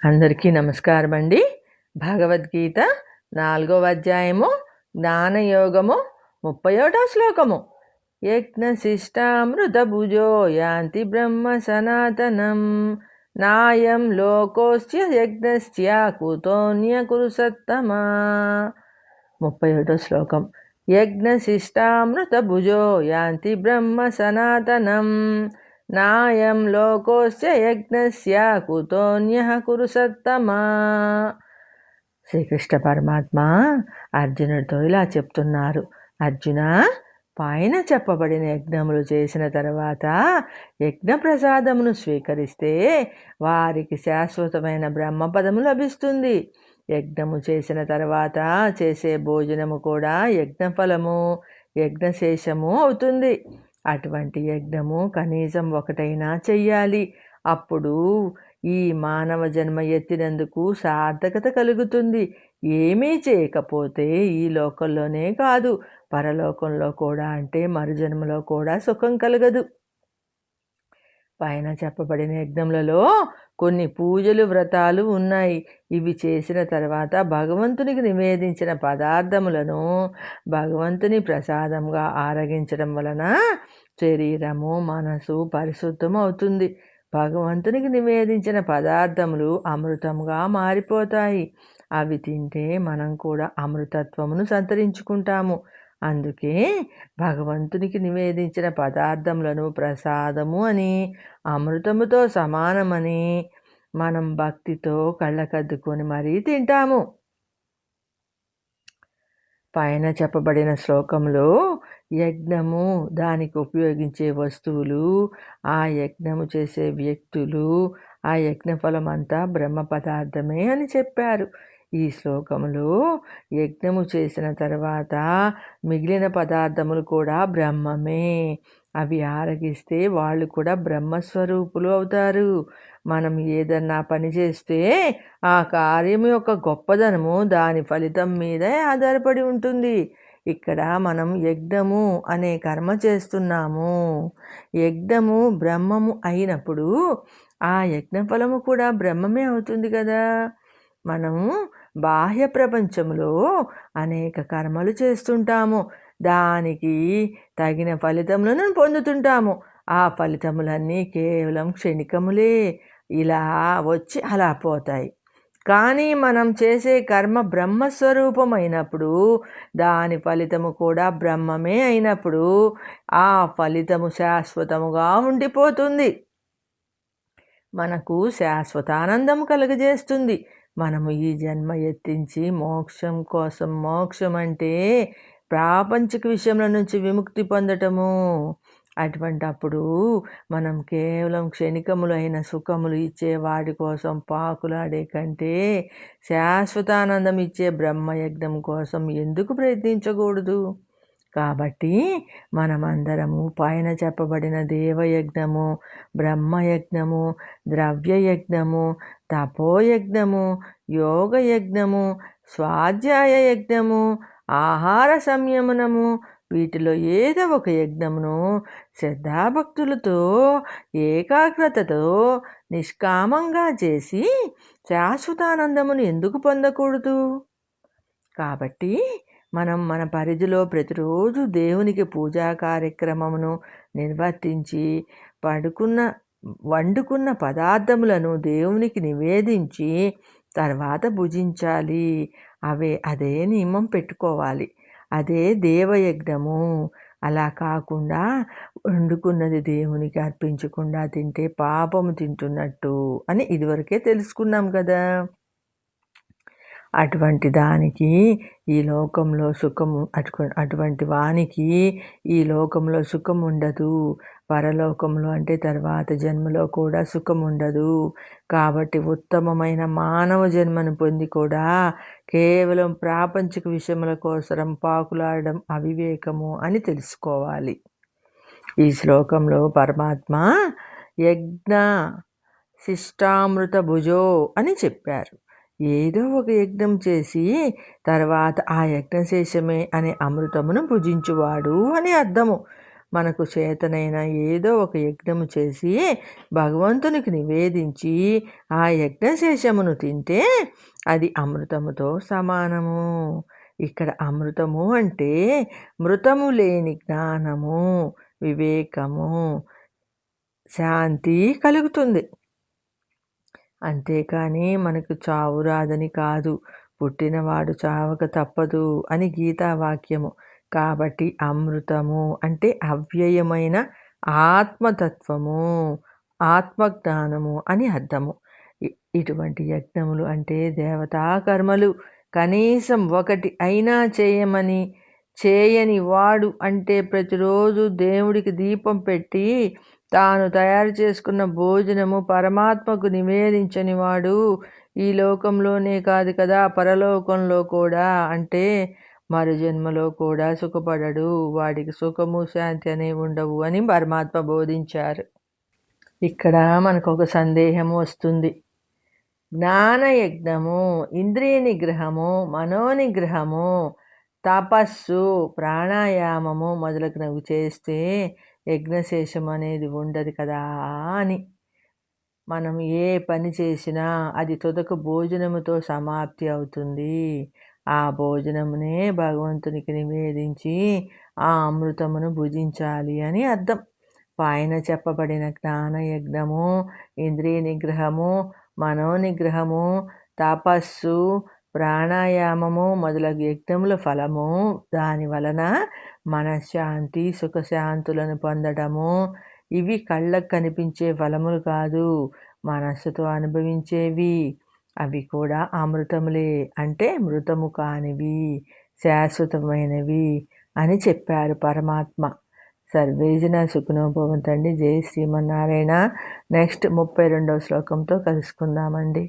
అందరికీ నమస్కారం అండి. భగవద్గీత 4వ అధ్యాయము జ్ఞానయోగము 31వ శ్లోకము. యజ్ఞశిష్టామృతభుజో యాంతి బ్రహ్మ సనాతనం నాయం లోకోస్య యజ్ఞస్య కుతోన్య కురుసత్తమా. 31వ శ్లోకం. యజ్ఞశిష్టామృతభుజో యాంతి బ్రహ్మ సనాతనం నాయం లోకోస్య యజ్ఞస్య కుతోన్యః కురుసత్తమా. శ్రీకృష్ణ పరమాత్మ అర్జునుడితో ఇలా చెప్తున్నారు. అర్జున, పైన చెప్పబడిన యజ్ఞములు చేసిన తర్వాత యజ్ఞ ప్రసాదమును స్వీకరిస్తే వారికి శాశ్వతమైన బ్రహ్మపదము లభిస్తుంది. యజ్ఞము చేసిన తర్వాత చేసే భోజనము కూడా యజ్ఞఫలము, యజ్ఞశేషము అవుతుంది. అటువంటి యజ్ఞము కనీసం ఒకటైనా చెయ్యాలి. అప్పుడు ఈ మానవ జన్మ ఎత్తినందుకు సార్థకత కలుగుతుంది. ఏమీ చేయకపోతే ఈ లోకంలోనే కాదు, పరలోకంలో కూడా, అంటే మరుజన్మలో కూడా సుఖం కలగదు. పైన చెప్పబడిన యజ్ఞములలో కొన్ని పూజలు, వ్రతాలు ఉన్నాయి. ఇవి చేసిన తర్వాత భగవంతునికి నివేదించిన పదార్థములను భగవంతుని ప్రసాదంగా ఆరగించడం వలన శరీరము, మనసు పరిశుద్ధం అవుతుంది. భగవంతునికి నివేదించిన పదార్థములు అమృతంగా మారిపోతాయి. అవి తింటే మనం కూడా అమృతత్వమును సంతరించుకుంటాము. అందుకే భగవంతునికి నివేదించిన పదార్థములను ప్రసాదము అని, అమృతముతో సమానమని మనం భక్తితో కళ్ళకద్దుకొని మరీ తింటాము. పైన చెప్పబడిన శ్లోకంలో యజ్ఞము, దానికి ఉపయోగించే వస్తువులు, ఆ యజ్ఞము చేసే వ్యక్తులు, ఆ యజ్ఞఫలం అంతా బ్రహ్మ పదార్థమే అని చెప్పారు. ఈ శ్లోకములో యజ్ఞము చేసిన తర్వాత మిగిలిన పదార్థములు కూడా బ్రహ్మమే. అవి ఆరగిస్తే వాళ్ళు కూడా బ్రహ్మస్వరూపులు అవుతారు. మనం ఏదన్నా పని చేస్తే ఆ కార్యం యొక్క గొప్పదనము దాని ఫలితం మీదే ఆధారపడి ఉంటుంది. ఇక్కడ మనం యజ్ఞము అనే కర్మ చేస్తున్నాము. యజ్ఞము బ్రహ్మము అయినప్పుడు ఆ యజ్ఞఫలము కూడా బ్రహ్మమే అవుతుంది కదా. మనము బాహ్య ప్రపంచంలో అనేక కర్మలు చేస్తుంటాము. దానికి తగిన ఫలితములను పొందుతుంటాము. ఆ ఫలితములన్నీ కేవలం క్షణికములే, ఇలా వచ్చి అలా పోతాయి. కానీ మనం చేసే కర్మ బ్రహ్మస్వరూపమైనప్పుడు, దాని ఫలితము కూడా బ్రహ్మమే అయినప్పుడు ఆ ఫలితము శాశ్వతముగా ఉండిపోతుంది. మనకు శాశ్వతానందం కలుగజేస్తుంది. మనము ఈ జన్మ ఎత్తించి మోక్షం కోసం, మోక్షం అంటే ప్రాపంచిక విషయముల నుంచి విముక్తి పొందటము. అటువంటప్పుడు మనం కేవలం క్షణికములైన సుఖములు ఇచ్చే వాడి కోసం పాకులాడే కంటే శాశ్వతానందం ఇచ్చే బ్రహ్మయజ్ఞం కోసం ఎందుకు ప్రయత్నించకూడదు? కాబట్టి మనమందరము పైన చెప్పబడిన దేవయజ్ఞము, బ్రహ్మయజ్ఞము, ద్రవ్యయజ్ఞము, తపోయజ్ఞము, యోగయజ్ఞము, స్వాధ్యాయ యజ్ఞము, ఆహార సంయమనము, వీటిలో ఏదో ఒక యజ్ఞమును శ్రద్ధాభక్తులతో, ఏకాగ్రతతో, నిష్కామంగా చేసి శాశ్వతానందమును ఎందుకు పొందకూడదు? కాబట్టి మనం మన పరిధిలో ప్రతిరోజు దేవునికి పూజా కార్యక్రమమును నిర్వర్తించి వండుకున్న పదార్థములను దేవునికి నివేదించి తర్వాత భుజించాలి. అదే నియమం పెట్టుకోవాలి. అదే దేవయజ్ఞము. అలా కాకుండా వండుకున్నది దేవునికి అర్పించకుండా తింటే పాపము తింటున్నట్టు అని ఇదివరకే తెలుసుకున్నాం కదా. అటువంటి దానికి ఈ లోకంలో సుఖము, అటువంటి వానికి ఈ లోకంలో సుఖం ఉండదు. పరలోకంలో అంటే తర్వాత జన్మలో కూడా సుఖం ఉండదు. కాబట్టి ఉత్తమమైన మానవ జన్మను పొంది కూడా కేవలం ప్రాపంచిక విషయముల కోసం పాకులాడడం అవివేకము అని తెలుసుకోవాలి. ఈ శ్లోకంలో పరమాత్మ యజ్ఞ శిష్టామృత భుజో అని చెప్పారు. ఏదో ఒక యజ్ఞం చేసి తర్వాత ఆ యజ్ఞశేషమే అనే అమృతమును భుజించువాడు అని అర్థము. మనకు చేతనైన ఏదో ఒక యజ్ఞము చేసి భగవంతునికి నివేదించి ఆ యజ్ఞశేషమును తింటే అది అమృతముతో సమానము. ఇక్కడ అమృతము అంటే మృతము లేని జ్ఞానము, వివేకము, శాంతి కలుగుతుంది. అంతేకాని మనకు చావు రాదని కాదు. పుట్టినవాడు చావక తప్పదు అని గీతావాక్యము. కాబట్టి అమృతము అంటే అవ్యయమైన ఆత్మతత్వము, ఆత్మజ్ఞానము అని అర్థము. ఇటువంటి యజ్ఞములు అంటే దేవతా కర్మలు కనీసం ఒకటి అయినా చేయని వాడు అంటే ప్రతిరోజు దేవుడికి దీపం పెట్టి తాను తయారు చేసుకున్న భోజనము పరమాత్మకు నివేదించని వాడు ఈ లోకంలోనే కాదు కదా, పరలోకంలో కూడా అంటే మరు జన్మలో కూడా సుఖపడడు, వాడికి సుఖము శాంతి అనేవి ఉండవు అని పరమాత్మ బోధించారు. ఇక్కడ మనకు ఒక సందేహం వస్తుంది. జ్ఞానయజ్ఞము, ఇంద్రియ నిగ్రహము, మనోనిగ్రహము, తపస్సు, ప్రాణాయామము మొదలగునవి చేస్తే యజ్ఞశేషం అనేది ఉండదు కదా అని. మనం ఏ పని చేసినా అది తుదకు భోజనముతో సమాప్తి అవుతుంది. ఆ భోజనమునే భగవంతునికి నివేదించి ఆ అమృతమును భుజించాలి అని అర్థం. పైన చెప్పబడిన జ్ఞానయజ్ఞము, ఇంద్రియ నిగ్రహము, మనోనిగ్రహము, తపస్సు, ప్రాణాయామము మొదలగు యజ్ఞముల ఫలము దాని వలన మనశ్శాంతి, సుఖశాంతులను పొందడము. ఇవి కళ్ళకు కనిపించే ఫలములు కాదు, మనస్సుతో అనుభవించేవి. అవి కూడా అమృతములే, అంటే మృతము కానివి, శాశ్వతమైనవి అని చెప్పారు పరమాత్మ. సర్వేజన సుఖినో భవంతండి. జై శ్రీమన్నారాయణ. నెక్స్ట్ 32వ శ్లోకంతో కలుసుకుందామండి.